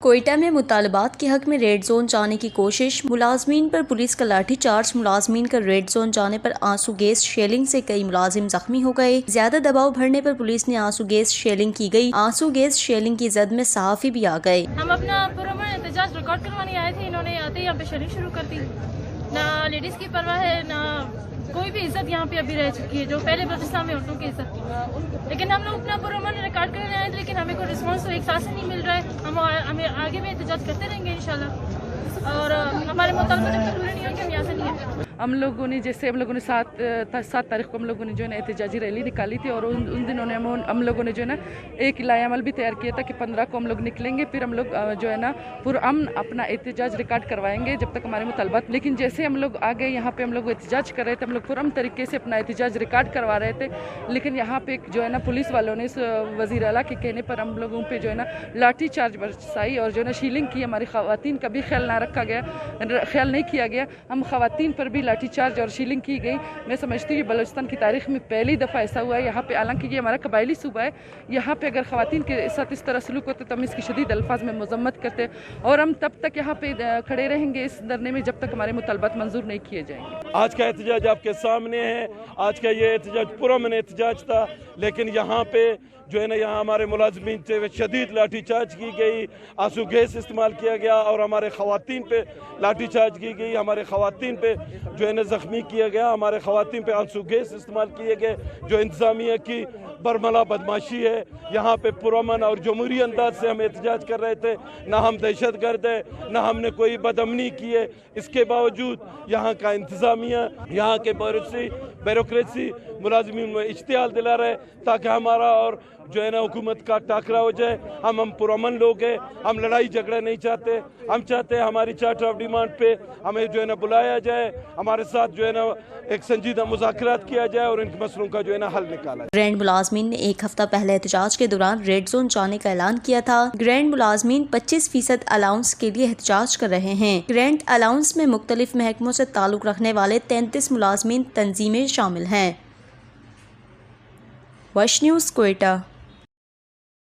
कोयटा में मुतालबात के हक में रेड जोन जाने की कोशिश, मुलाजमीन पर पुलिस का लाठी चार्ज। मुलाजमीन का रेड जोन जाने पर आंसू गैस शेलिंग से कई मुलाजिम जख्मी हो गए। ज्यादा दबाव बढ़ने पर पुलिस ने आंसू गैस शेलिंग की गई। आंसू गैस शेलिंग की जद में सहाफी भी आ गए। हम अपना पुरअमन एहतजाज रिकॉर्ड करवाने आए थे, इन्होंने आते ही यहाँ पे शेलिंग शुरू कर दी। ना लेडीज की परवाह है, ना कोई भी इज्जत यहाँ पे अभी रह चुकी है जो पहले बलूचिस्तान में औरतों की इज्जत। लेकिन हम लोग अपना पुरअमन रिकॉर्ड करने आए थे, लेकिन हमें कोई रिस्पॉन्स तो एक साथ से नहीं मिल रहा है। हमें आगे भी एहतजाज करते रहेंगे इंशाल्लाह, और हमारे मुतालबा जब तक पूरे नहीं होंगे हम यहाँ से नहीं है। हम लोगों ने जैसे हम लोगों ने 7 तारीख को हम लोगों ने जो है ना एहतजाजी रैली निकाली थी, और उन दिनों ने हम लोगों ने जो है ना एक इलाया अमल भी तैयार किया था कि 15 को हम लोग निकलेंगे, फिर हम लोग जो है ना पुरअमन अपना एहतजाज रिकॉर्ड करवाएंगे जब तक हमारे मुतालबात। लेकिन जैसे हम लोग आ गए यहाँ पे, हम लोग एहतजाज कर रहे थे, हम लोग पुरअमन तरीके से अपना एहतजाज रिकॉर्ड करवा रहे थे। लेकिन यहाँ पे जो है ना पुलिस वालों ने वज़ीर आला के कहने पर हम लोगों पे जो है ना लाठी चार्ज बरसाई और जो है ना शीलिंग की। हमारी ख़वातीन का भी ख्याल ना रखा गया, ख्याल नहीं किया गया। हम ख़वातीन पर भी लाठी चार्ज और शीलिंग की गई। मैं समझती हूँ बलूचिस्तान की तारीख में पहली दफ़ा ऐसा हुआ है यहाँ पे। हालांकि ये हमारा कबायली सूबा है, यहाँ पे अगर ख़वातीन के साथ इस तरह सलूक होते तो हम इसकी शदीद अल्फाज में मज़म्मत करते, और हम तब तक यहाँ पे खड़े रहेंगे इस धरने में जब तक हमारे मुतालबात मंजूर नहीं किए जाएंगे। आज का एहतजाज आपके सामने है। आज का ये एहतजाज पुरअमन एहतजाज था, लेकिन यहाँ पे जो है ना यहाँ हमारे मुलाजमीन से शदीद लाठी चार्ज की गई, आंसू गैस इस्तेमाल किया गया, और हमारे ख़वातीन पे लाठी चार्ज की गई। हमारे ख़वातीन पे जो है ना ज़ख्मी किया गया, हमारे ख़वातीन पे आंसू गैस इस्तेमाल किए गए, जो इंतज़ामिया की बरमला बदमाशी है। यहाँ पे पुरअमन और जमहूरी अंदाज से हम एहतजाज कर रहे थे। ना हम दहशत गर्द है, ना हमने कोई बदअमनी की है। इसके बावजूद यहाँ का इंतज़ामिया, यहाँ के ब्यूरोक्रेसी मुलाजमीन में इश्तियाल दिला रहे ताकि हमारा और जो है ना हुकूमत का टाकरा हो जाए। हम पुरअमन लोग हैं, हम लड़ाई झगड़ा नहीं चाहते। हम चाहते हैं हमारी चार्टर ऑफ डिमांड पे हमें जो है ना बुलाया जाए, हमारे साथ जो है ना एक संजीदा मुज़ाकरात किया जाए और इन मसलों का जो है ना हल निकाला जाए। ग्रैंड मुलाजमीन ने एक हफ्ता पहले एहतजाज के दौरान रेड जोन जाने का ऐलान किया था। ग्रैंड मुलाजमीन 25% अलाउंस के लिए एहतजाज कर रहे हैं। ग्रैंड अलाउंस में मुख्तलिफ महकमों से ताल्लुक रखने वाले 33 मुलाजमीन तंजीमें शामिल हैं। वश न्यूज़, कोयटा।